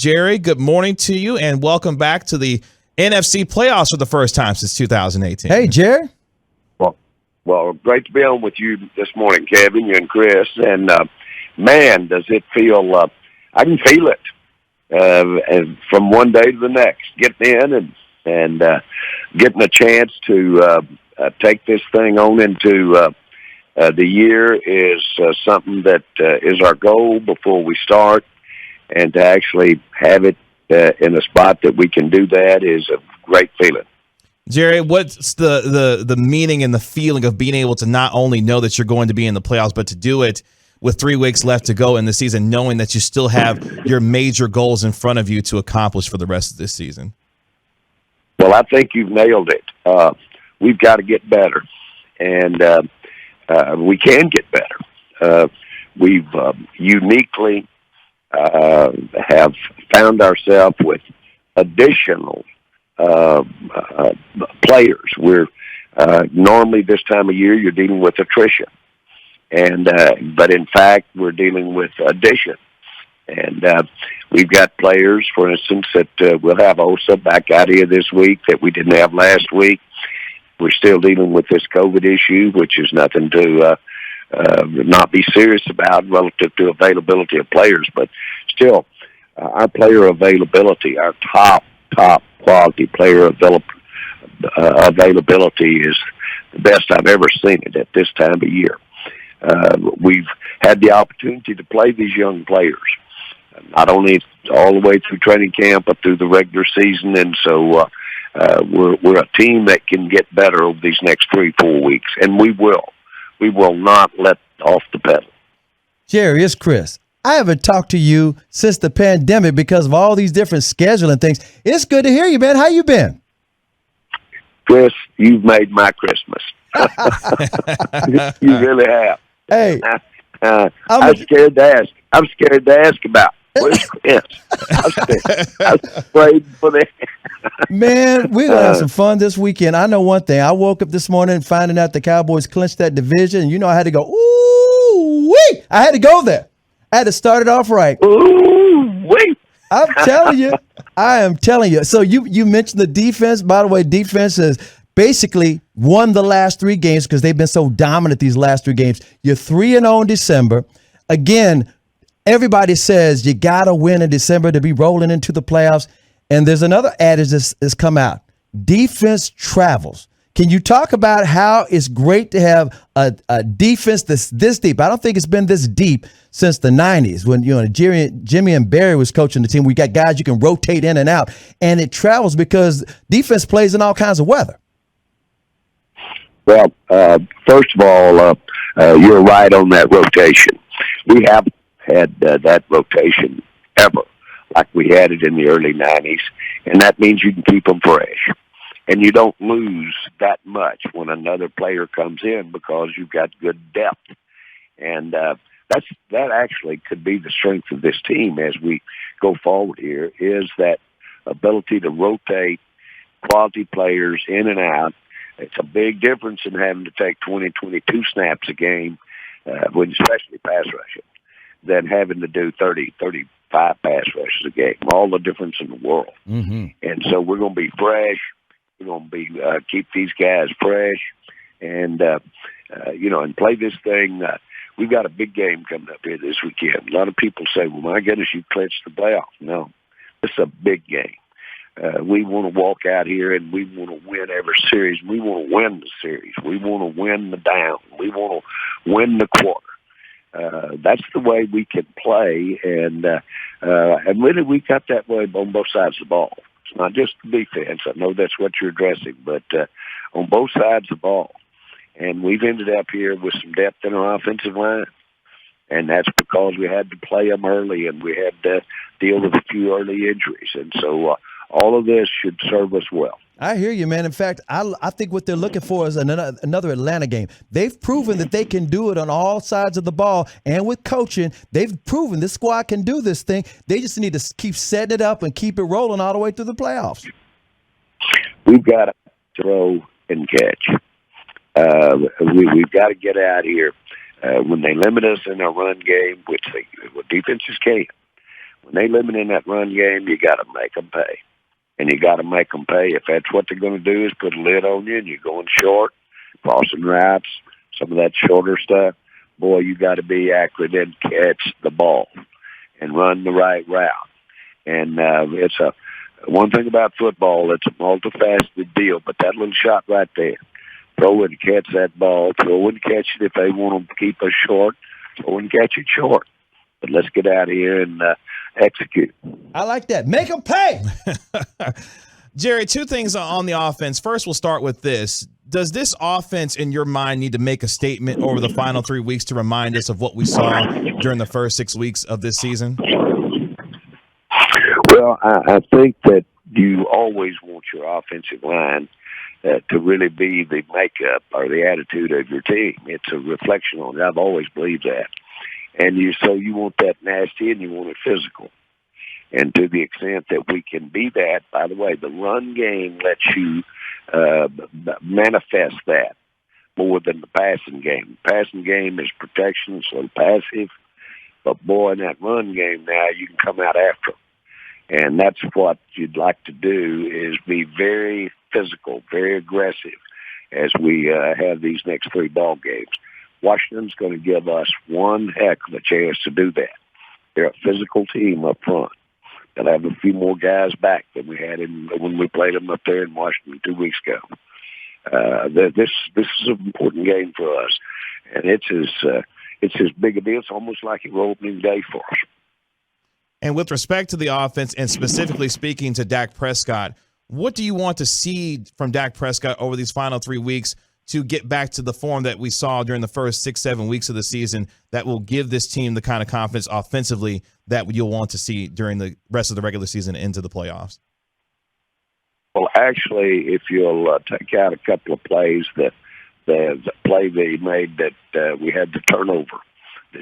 Jerry. Good morning to you, and welcome back to the NFC playoffs for the first time since 2018. Hey, Jerry. Well, great to be on with you this morning, Kevin, you and Chris. And, man, does it feel I can feel it and from one day to the next, getting in and getting a chance to take this thing on into the year is something that is our goal before we start. And to actually have it in a spot that we can do that is a great feeling. Jerry, what's the meaning and the feeling of being able to not only know that you're going to be in the playoffs, but to do it with 3 weeks left to go in the season, knowing that you still have your major goals in front of you to accomplish for the rest of this season? Well, I think you've nailed it. We've got to get better, and we can get better. We've uniquely have found ourselves with additional players. We're normally this time of year you're dealing with attrition, and but in fact we're dealing with addition. And we've got players, for instance, that we'll have Osa back out here this week that we didn't have last week. We're still dealing with this COVID issue, which is nothing to not be serious about relative to availability of players, but still our player availability, our top quality player availability is the best I've ever seen it at this time of year. We've had the opportunity to play these young players, not only all the way through training camp, but through the regular season. And so we're a team that can get better over these next 3-4 weeks, and we will. We will not let off the pedal. Jerry, it's Chris. I haven't talked to you since the pandemic because of all these different scheduling things. It's good to hear you, man. How you been? Chris, you've made my Christmas. You really have. Hey, I'm scared to ask. I'm scared to ask about where's Chris. I'm afraid for that. Man, we're going to have some fun this weekend. I know one thing. I woke up this morning finding out the Cowboys clinched that division. And I had to go, ooh-wee. I had to go there. I had to start it off right. Ooh-wee. I'm telling you. I am telling you. So you mentioned the defense. By the way, defense has basically won the last 3 games because they've been so dominant these last 3 games. You're 3-0 in December. Again, everybody says you got to win in December to be rolling into the playoffs. And there's another adage that's come out. Defense travels. Can you talk about how it's great to have a defense that's this deep? I don't think it's been this deep since the 90s when Jimmy and Barry was coaching the team. We got guys you can rotate in and out, and it travels because defense plays in all kinds of weather. Well, first of all, you're right on that rotation. We haven't had that rotation ever like we had it in the early 90s, and that means you can keep them fresh. And you don't lose that much when another player comes in because you've got good depth. And that actually could be the strength of this team as we go forward here, is that ability to rotate quality players in and out. It's a big difference in having to take 20, 22 snaps a game, especially pass rushing, than having to do 30, 35 pass rushes a game. All the difference in the world. Mm-hmm. And so we're going to be fresh. We're going to be keep these guys fresh, and and play this thing. We've got a big game coming up here this weekend. A lot of people say, "Well, my goodness, you clinched the playoff." No, it's a big game. We want to walk out here and we want to win every series. We want to win the series. We want to win the down. We want to win the quarter. That's the way we can play, and really we got that way on both sides of the ball. It's not just the defense. I know that's what you're addressing, but on both sides of the ball. And we've ended up here with some depth in our offensive line, and that's because we had to play them early and we had to deal with a few early injuries. And so all of this should serve us well. I hear you, man. In fact, I think what they're looking for is another Atlanta game. They've proven that they can do it on all sides of the ball, and with coaching, they've proven this squad can do this thing. They just need to keep setting it up and keep it rolling all the way through the playoffs. We've got to throw and catch. We've got to get out here. When they limit us in our run game, which defenses can, when they limit in that run game, you got to make them pay. And you got to make them pay. If that's what they're going to do is put a lid on you and you're going short, crossing routes, some of that shorter stuff, boy, you got to be accurate and catch the ball and run the right route. And it's one thing about football, it's a multifaceted deal, but that little shot right there, throw it and catch that ball, throw it and catch it if they want to keep us short, throw it and catch it short. But let's get out of here and execute. I like that. Make them pay. Jerry, two things on the offense. First, we'll start with this. Does this offense, in your mind, need to make a statement over the final 3 weeks to remind us of what we saw during the first 6 weeks of this season? Well, I think that you always want your offensive line to really be the makeup or the attitude of your team. It's a reflection on it. I've always believed that. And so you want that nasty and you want it physical. And to the extent that we can be that, by the way, the run game lets you manifest that more than the passing game. The passing game is protection, it's a little passive. But, boy, in that run game now, you can come out after them. And that's what you'd like to do is be very physical, very aggressive as we have these next 3 ball games. Washington's going to give us one heck of a chance to do that. They're a physical team up front. They'll have a few more guys back than we had when we played them up there in Washington 2 weeks ago. This is an important game for us, and it's as big a deal. It's almost like an opening day for us. And with respect to the offense, and specifically speaking to Dak Prescott, what do you want to see from Dak Prescott over these final 3 weeks to get back to the form that we saw during the first 6-7 weeks of the season that will give this team the kind of confidence offensively that you'll want to see during the rest of the regular season into the playoffs? Well, actually, if you'll take out a couple of plays, the play that he made that we had the turnover,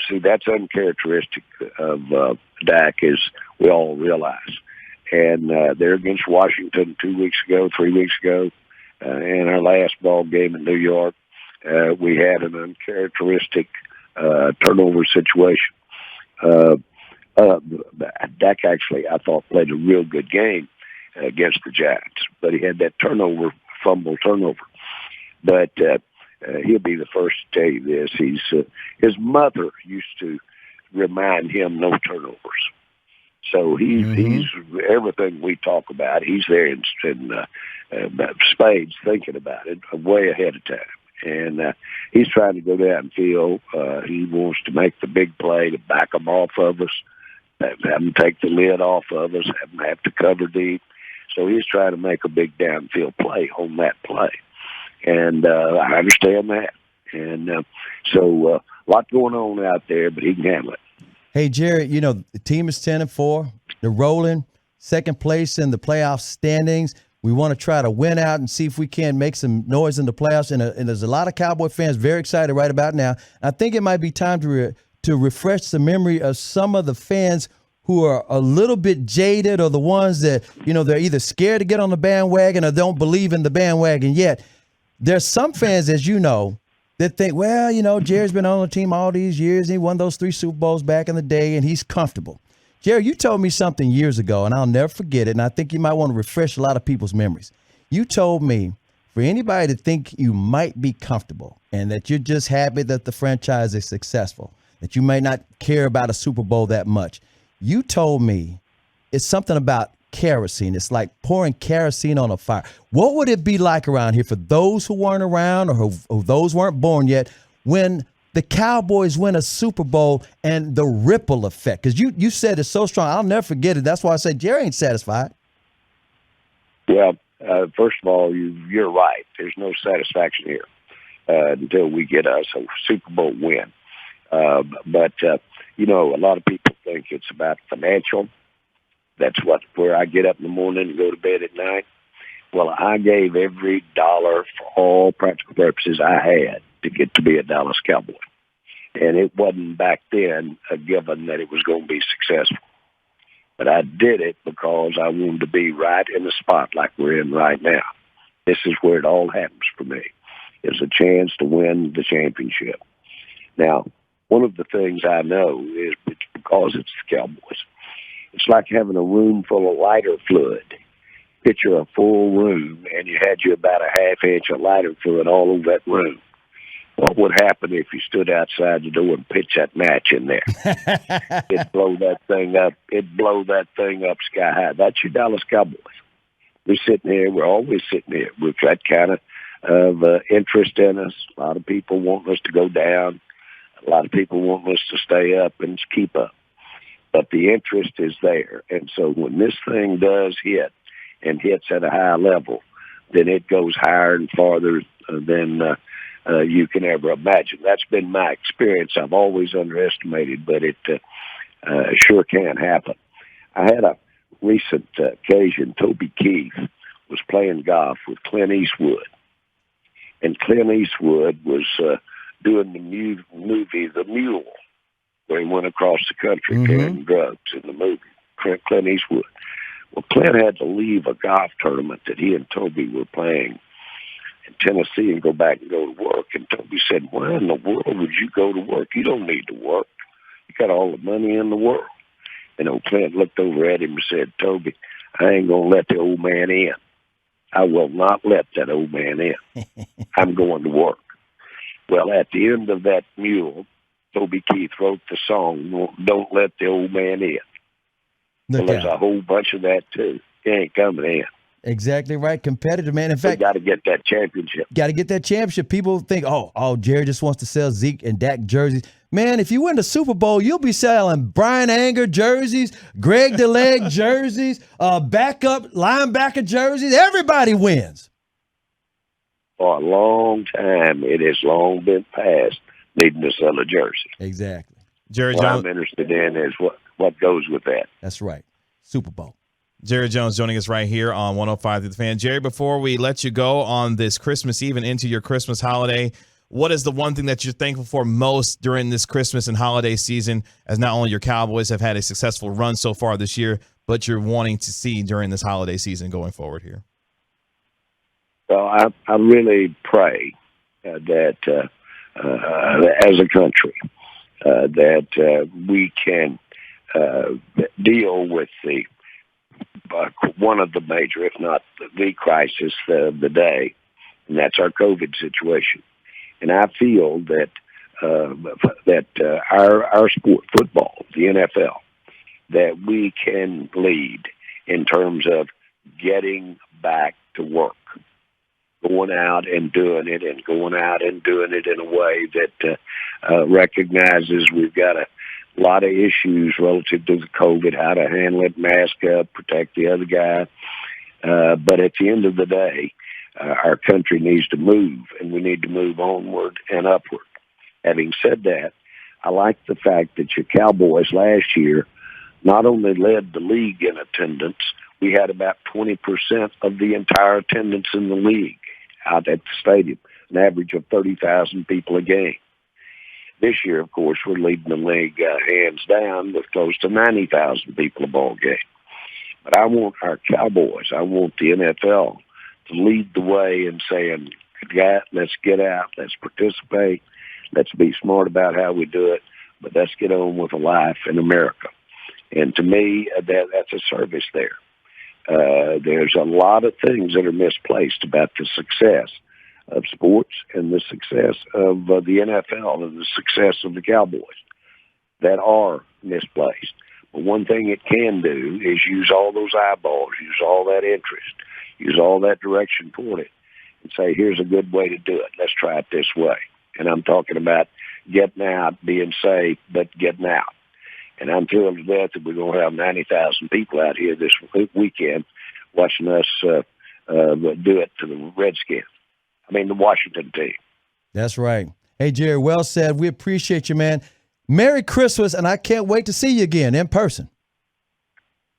see, that's uncharacteristic of Dak, as we all realize. And they're against Washington 2 weeks ago, 3 weeks ago. In our last ball game in New York, we had an uncharacteristic turnover situation. Dak actually, I thought, played a real good game against the Giants, but he had that fumble turnover. But he'll be the first to tell you this. His mother used to remind him no turnovers. So he's everything we talk about. He's there in spades thinking about it way ahead of time. And he's trying to go downfield. He wants to make the big play to back them off of us, have them take the lid off of us, have them have to cover deep. So he's trying to make a big downfield play on that play. And I understand that. And so a lot going on out there, but he can handle it. Hey, Jerry, the team is 10-4. They're rolling, second place in the playoff standings. We want to try to win out and see if we can make some noise in the playoffs. And there's a lot of Cowboy fans very excited right about now. I think it might be time to refresh the memory of some of the fans who are a little bit jaded, or the ones that, they're either scared to get on the bandwagon or don't believe in the bandwagon yet. There's some fans, as you know, that think, well, Jerry's been on the team all these years, and he won those 3 Super Bowls back in the day, and he's comfortable. Jerry, you told me something years ago, and I'll never forget it, and I think you might want to refresh a lot of people's memories. You told me for anybody to think you might be comfortable and that you're just happy that the franchise is successful, that you may not care about a Super Bowl that much, you told me it's something about kerosene. It's like pouring kerosene on a fire. What would it be like around here for those who weren't around, or who those weren't born yet, when the Cowboys win a Super Bowl and the ripple effect? Because you said it's so strong. I'll never forget it. That's why I said Jerry ain't satisfied. Well, first of all, you're right. There's no satisfaction here until we get us a Super Bowl win. But a lot of people think it's about financial. That's where I get up in the morning and go to bed at night. Well, I gave every dollar for all practical purposes I had to get to be a Dallas Cowboy. And it wasn't back then a given that it was going to be successful. But I did it because I wanted to be right in the spot like we're in right now. This is where it all happens for me. It's a chance to win the championship. Now, one of the things I know is because it's the Cowboys, It's like having a room full of lighter fluid. Picture a full room, and you had you about a half inch of lighter fluid all over that room. What would happen if you stood outside the door and pitched that match in there? It'd blow that thing up. It'd blow that thing up sky high. That's your Dallas Cowboys. We're sitting here. We're always sitting here with that kind of interest in us. A lot of people want us to go down. A lot of people want us to stay up and keep up. But the interest is there. And so when this thing does hit and hits at a high level, then it goes higher and farther than you can ever imagine. That's been my experience. I've always underestimated, but it sure can happen. I had a recent occasion. Toby Keith was playing golf with Clint Eastwood. And Clint Eastwood was doing the movie The Mule, where he went across the country carrying drugs in the movie, Clint Eastwood. Well, Clint had to leave a golf tournament that he and Toby were playing in Tennessee and go back and go to work. And Toby said, why in the world would you go to work? You don't need to work. You got all the money in the world. And old Clint looked over at him and said, Toby, I ain't going to let the old man in. I will not let that old man in. I'm going to work. Well, at the end of that Mule, Toby Keith wrote the song, Don't Let the Old Man In. Well, there's a whole bunch of that, too. He ain't coming in. Exactly right. Competitive, man. In fact, got to get that championship. Got to get that championship. People think, oh, Jerry just wants to sell Zeke and Dak jerseys. Man, if you win the Super Bowl, you'll be selling Brian Anger jerseys, Greg DeLeg jerseys, backup linebacker jerseys. Everybody wins. For a long time, it has long been past needing to sell a jersey. Exactly. Jerry what Jones. I'm interested in is what goes with that. That's right. Super Bowl. Jerry Jones joining us right here on 105 The Fan. Jerry, before we let you go on this Christmas Eve and into your Christmas holiday, what is the one thing that you're thankful for most during this Christmas and holiday season, as not only your Cowboys have had a successful run so far this year, but you're wanting to see during this holiday season going forward here? Well, I really pray that as a country that we can deal with the one of the major, if not the crisis of the day, and that's our COVID situation. And I feel that our sport, football, the NFL, that we can lead in terms of getting back to work, going out and doing it, and going out and doing it in a way that recognizes we've got a lot of issues relative to the COVID, how to handle it, mask up, protect the other guy. But at the end of the day, our country needs to move, and we need to move onward and upward. Having said that, I like the fact that your Cowboys last year not only led the league in attendance, we had about 20% of the entire attendance in the league out at the stadium, an average of 30,000 people a game. This year, of course, we're leading the league hands down with close to 90,000 people a ball game. But I want our Cowboys, I want the NFL to lead the way in saying, let's get out, let's participate, let's be smart about how we do it, but let's get on with a life in America. And to me, that's a service there. There's a lot of things that are misplaced about the success of sports and the success of the NFL and the success of the Cowboys that are misplaced. But one thing it can do is use all those eyeballs, use all that interest, use all that direction toward it, and say, here's a good way to do it. Let's try it this way. And I'm talking about getting out, being safe, but getting out. And I'm thrilled to death that we're going to have 90,000 people out here this weekend watching us do it to the Redskins. The Washington team. That's right. Hey, Jerry, well said. We appreciate you, man. Merry Christmas, and I can't wait to see you again in person.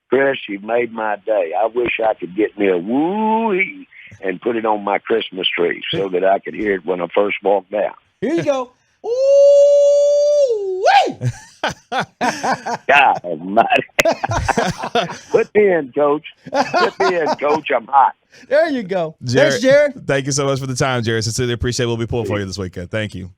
Chris, you've made my day. I wish I could get me a woo-wee and put it on my Christmas tree so that I could hear it when I first walk down. Here you go. Ooh-wee! God almighty. Put me in, Coach. Put me in, Coach. I'm hot. There you go. Jerry, thanks, Jerry. Thank you so much for the time, Jerry. Sincerely appreciate it. We'll be pulling for you this weekend. Thank you.